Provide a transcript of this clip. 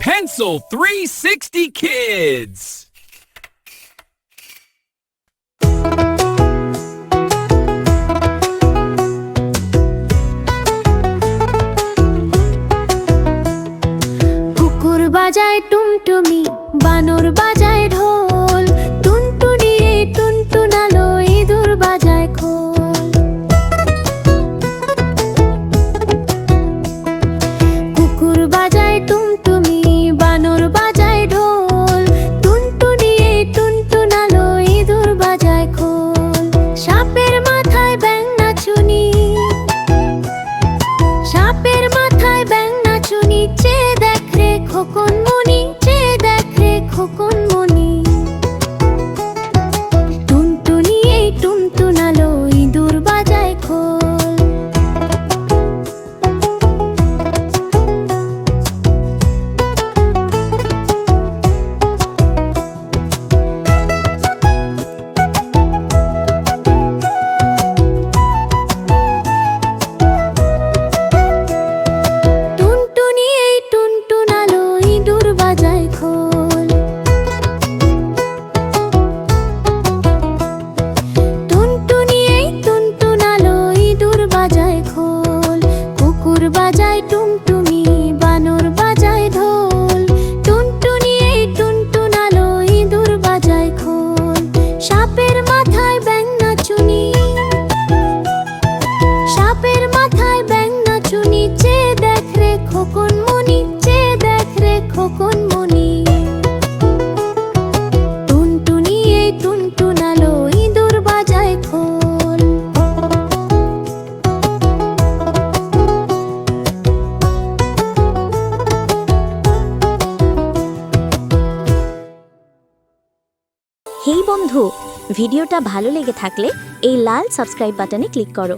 Pencil 360 Kids. কুকুর বাজায় টুনটুনি, বানর বাজায় ঢোল, টুনটুনি টুনটুনালো, ইঁদুর বাজায় খোল। কুকুর বাজায় টুনটুনি, বানর বাজায় ঢোল, টুনটুনি টুনটুনালো, ইঁদুর বাজায় খোল। সাপের মাথায় ব্যাঙ নাচুনি, সাপের মাথায় ব্যাঙ নাচুনি, চেয়ে দেখ রে খোকন মনি, চেয়ে দেখ রে খোকন মনি। টুনটুনি টুনটুনালো, ইঁদুর বাজায় খোল। টুনটুনি টুনটুনালো, ইঁদুর বাজায় খোল। টুনটুনি টুনটুনালো, ইঁদুর বাজায় খোল। কুকুর বাজায় টুনটুনি, বানর বাজায় ঢোল, টুনটুনি টুনটুনালো, ইঁদুর বাজায় খোল। সাপের মাথায় ব্যাঙ নাচুনি, সাপের মাথায় ব্যাঙ নাচুনি, চেয়ে দেখ রে খোকন মনি, চেয়ে দেখ রে খোকন মনি। টুনটুনি টুনটুনালো, ইঁদুর বাজায় খোল। হেই বন্ধু, ভিডিওটা ভালো লেগে থাকলে এই লাল সাবস্ক্রাইব বাটনে ক্লিক করো।